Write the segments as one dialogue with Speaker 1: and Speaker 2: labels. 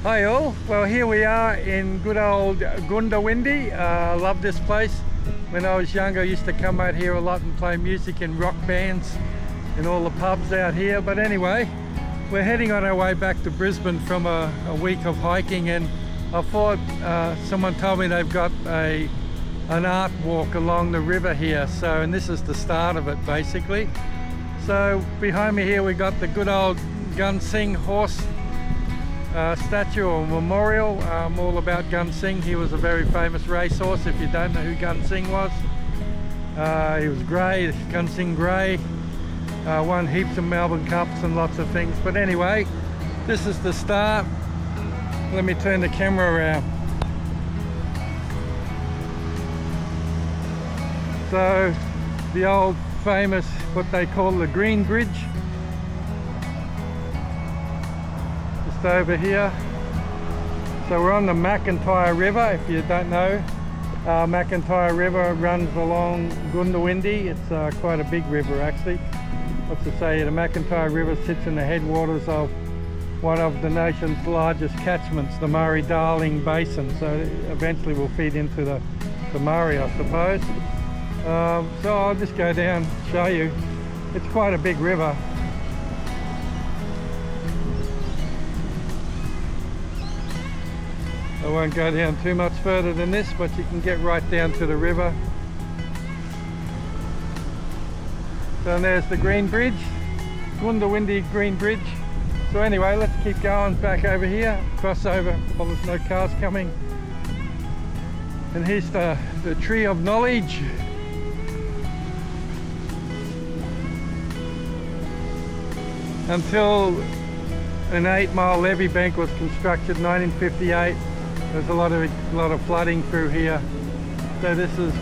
Speaker 1: Hi all, well here we are in good old Goondiwindi. I love this place. When I was younger I used to come out here a lot and play music in rock bands in all the pubs out here. But anyway, we're heading on our way back to Brisbane from a week of hiking, and I thought someone told me they've got an art walk along the river here, and this is the start of it basically. So behind me here we got the good old Gun Singh horse statue or memorial. All about Gun Singh. He was a very famous racehorse. If you don't know who Gun Singh was, he was grey, Gun Singh Grey, won heaps of Melbourne Cups and lots of things. But anyway, this is the start. Let me turn the camera around. So the old famous, what they call the Green Bridge, just over here. So we're on the McIntyre River. If you don't know, McIntyre River runs along Goondiwindi. It's quite a big river actually. What's to say, the McIntyre River sits in the headwaters of one of the nation's largest catchments, the Murray-Darling Basin. So eventually we'll feed into the Murray, I suppose. So I'll just go down and show you. It's quite a big river. I won't go down too much further than this, but you can get right down to the river. So there's the Green Bridge, Goondiwindi Green Bridge. So anyway, let's keep going back over here, cross over while there's no cars coming. And here's the Tree of Knowledge. Until an 8-mile levee bank was constructed in 1958, there's a lot of flooding through here. So this is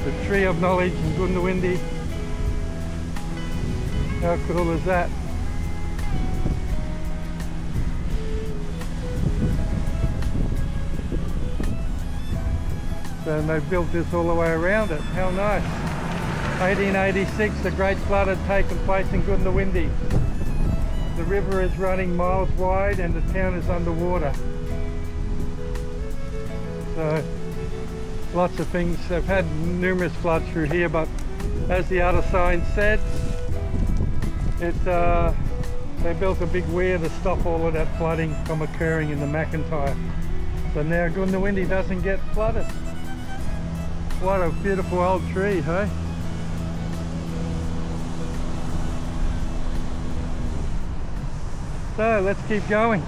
Speaker 1: the Tree of Knowledge in Goondiwindi. How cool is that? So they built this all the way around it. How nice. 1886, the Great Flood had taken place in Goondiwindi. The river is running miles wide and the town is underwater. So lots of things. They've had numerous floods through here, but as the other sign said, they built a big weir to stop all of that flooding from occurring in the McIntyre. So now Goondiwindi doesn't get flooded. What a beautiful old tree, hey? So let's keep going.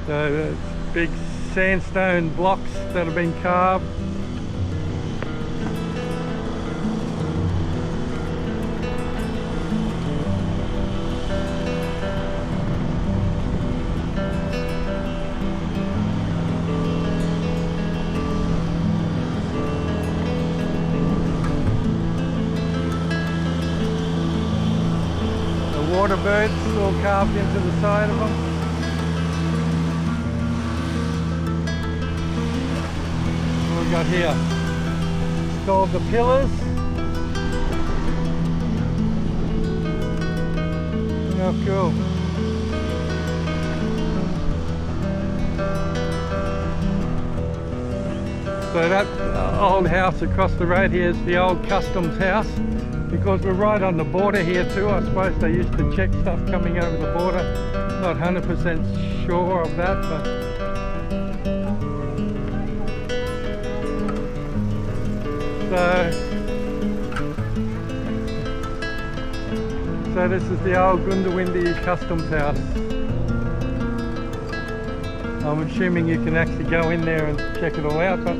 Speaker 1: So big sandstone blocks that have been carved. Water birds all carved into the side of them. What we got here? It's called the Pillars. How cool. So that old house across the road here is the old customs house. Because we're right on the border here too. I suppose they used to check stuff coming over the border. Not 100% sure of that, but so this is the old Goondiwindi Customs House. I'm assuming you can actually go in there and check it all out, but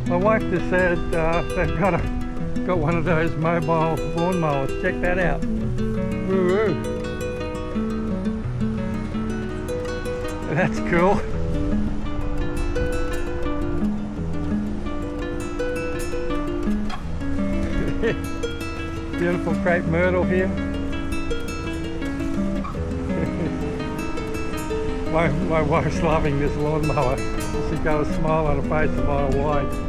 Speaker 1: my wife just said they've got one of those mobile lawnmowers. Check that out. Woo-woo. That's cool. Beautiful crepe myrtle here. My wife's loving this lawnmower. She's got a smile on her face a mile wide.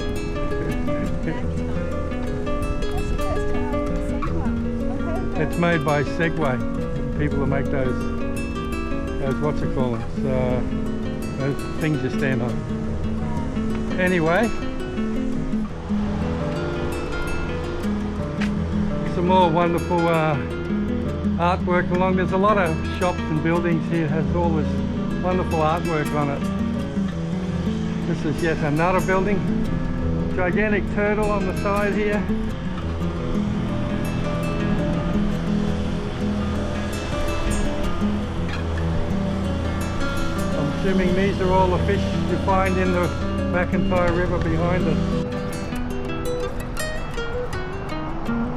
Speaker 1: It's made by Segway, people who make those those what's it called, those things you stand on. Anyway, some more wonderful artwork along. There's a lot of shops and buildings here. It has all this wonderful artwork on it. This is yet another building. Gigantic turtle on the side here. I'm assuming these are all the fish you find in the McIntyre River behind us.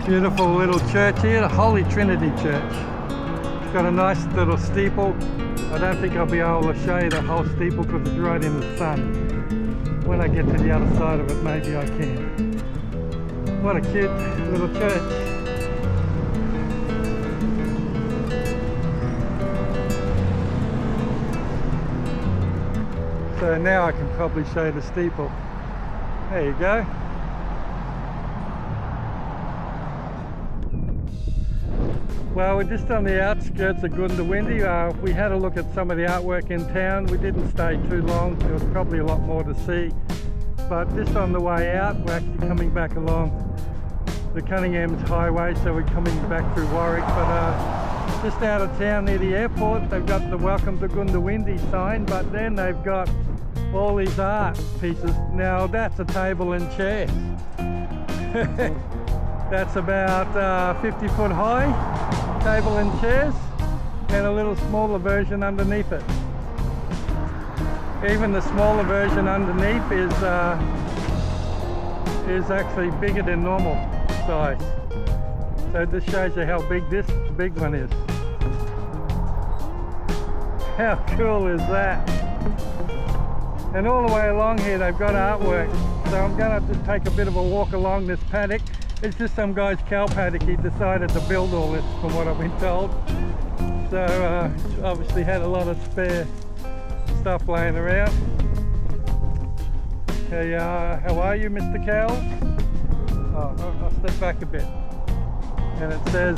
Speaker 1: Beautiful little church here, the Holy Trinity Church. It's got a nice little steeple. I don't think I'll be able to show you the whole steeple because it's right in the sun. When I get to the other side of it, maybe I can. What a cute little church. So now I can probably show the steeple. There you go. Well, we're just on the outskirts of Goondiwindi. We had a look at some of the artwork in town. We didn't stay too long. There was probably a lot more to see. But just on the way out, we're actually coming back along the Cunningham's Highway, so we're coming back through Warwick. But just out of town near the airport, they've got the Welcome to Goondiwindi sign, but then they've got all these art pieces. Now that's a table and chair. That's about 50 foot high, table and chairs, and a little smaller version underneath it. Even the smaller version underneath is actually bigger than normal size. So this shows you how big this big one is. How cool is that? And all the way along here they've got artwork. So I'm going to just take a bit of a walk along this paddock. It's just some guy's cow paddock. He decided to build all this, from what I've been told. So obviously had a lot of spare stuff laying around. Hey, how are you, Mr. Cow? Oh, I'll step back a bit. And it says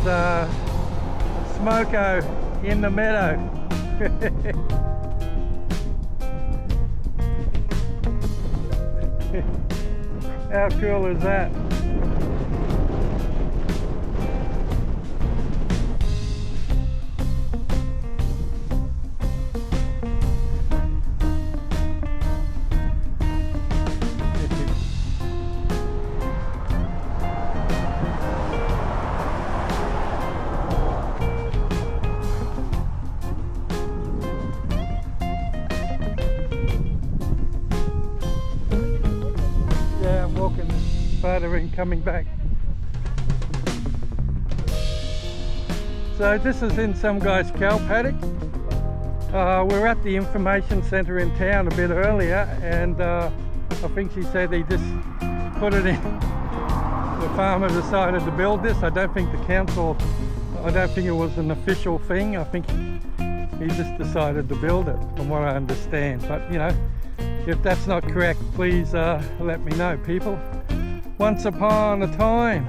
Speaker 1: Smoko in the meadow. How cool is that? And coming back. So this is in some guy's cow paddock. We're at the information centre in town a bit earlier, and I think she said he just put it in. The farmer decided to build this. I don't think the council, I don't think it was an official thing. I think he just decided to build it, from what I understand. But you know, if that's not correct, please let me know, people. Once upon a time.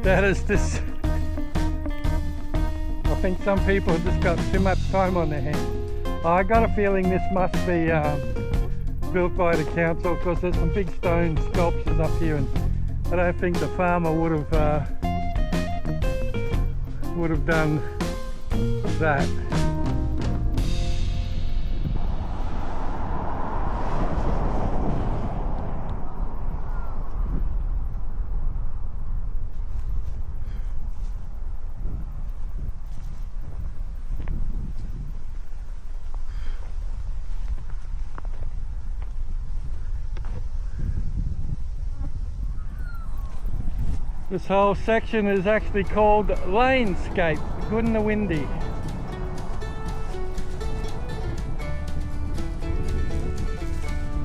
Speaker 1: That is this. I think some people have just got too much time on their hands. I got a feeling this must be built by the council, because there's some big stone sculptures up here, and I don't think the farmer would have done that. This whole section is actually called Lanescape, Goondiwindi.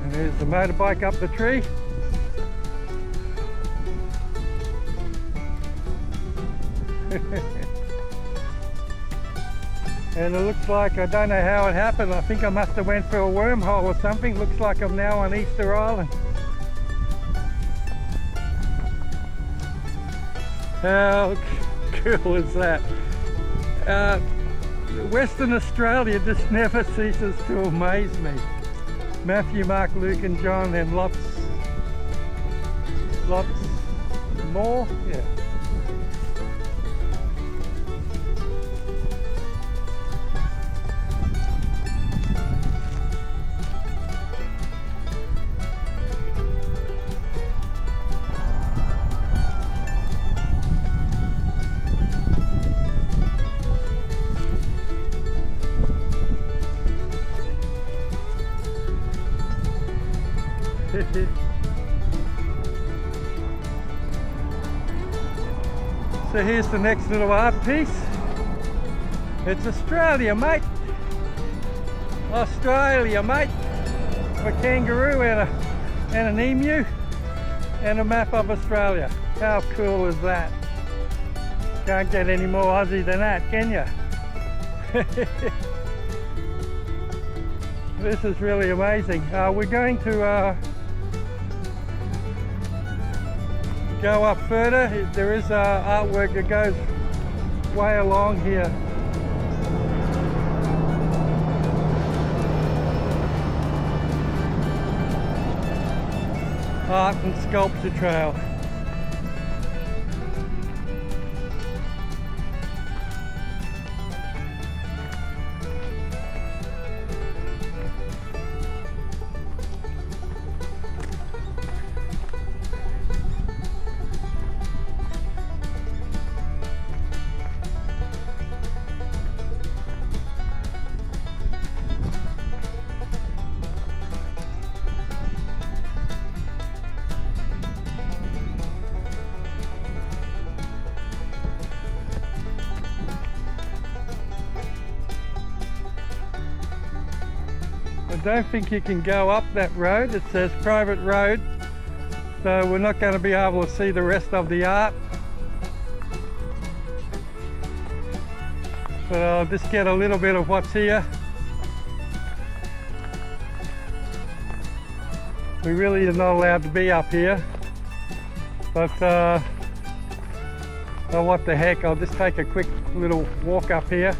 Speaker 1: And there's the motorbike up the tree. And it looks like, I don't know how it happened, I think I must have went through a wormhole or something. Looks like I'm now on Easter Island. How cool is that? Western Australia just never ceases to amaze me. Matthew, Mark, Luke and John, and lots more. Yeah. So here's the next little art piece. It's Australia, mate. Australia, mate. A kangaroo and an emu and a map of Australia. How cool is that? Can't get any more Aussie than that, can you? This is really amazing. We're going to go up further. There is artwork that goes way along here. Art and sculpture trail. I don't think you can go up that road. It says private road, so we're not going to be able to see the rest of the art. But I'll just get a little bit of what's here. We really are not allowed to be up here, but oh, what the heck, I'll just take a quick little walk up here.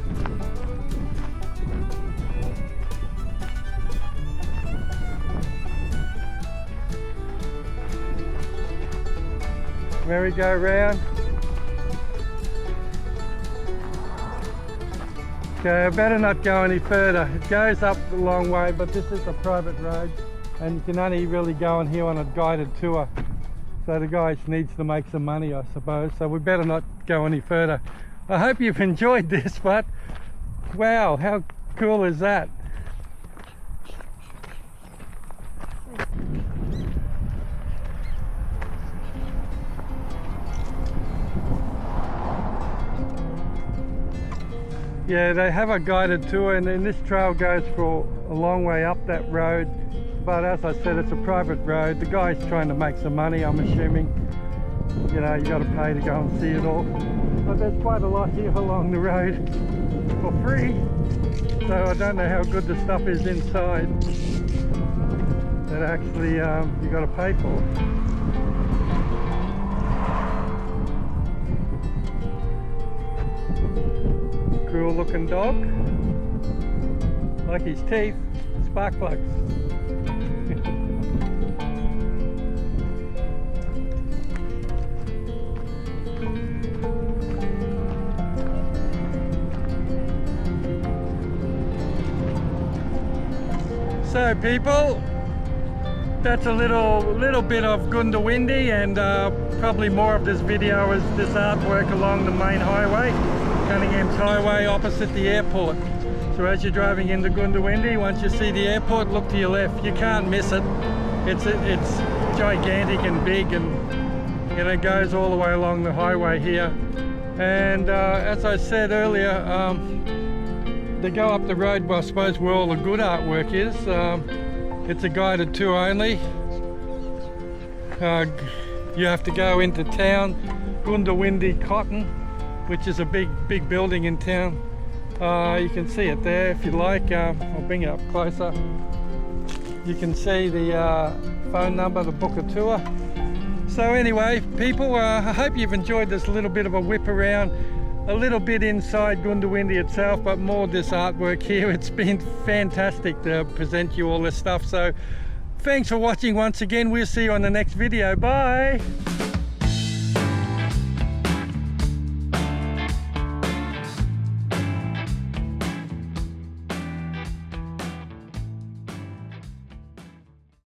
Speaker 1: Merry-go round. Okay, I better not go any further. It goes up a long way, but this is a private road and you can only really go on here on a guided tour. So the guy needs to make some money, I suppose, so we better not go any further. I hope you've enjoyed this, but wow, how cool is that? Yeah, they have a guided tour, and then this trail goes for a long way up that road. But as I said, it's a private road. The guy's trying to make some money, I'm assuming. You know, you got to pay to go and see it all. But there's quite a lot here along the road for free. So I don't know how good the stuff is inside that actually you got to pay for. Cool looking dog, like his teeth, spark plugs. So people, that's a little bit of Goondiwindi, and probably more of this video is this artwork along the main highway. Cunningham's Highway opposite the airport. So as you're driving into Goondiwindi, once you see the airport, look to your left. You can't miss it. It's gigantic and big, and you know, it goes all the way along the highway here. And as I said earlier, they go up the road, I suppose, where all the good artwork is. It's a guided tour only. You have to go into town, Goondiwindi Cotton, which is a big building in town. You can see it there if you like. I'll bring it up closer. You can see the phone number to book a tour. So anyway, people, I hope you've enjoyed this little bit of a whip around, a little bit inside Goondiwindi itself, but more this artwork here. It's been fantastic to present you all this stuff. So thanks for watching once again. We'll see you on the next video. Bye.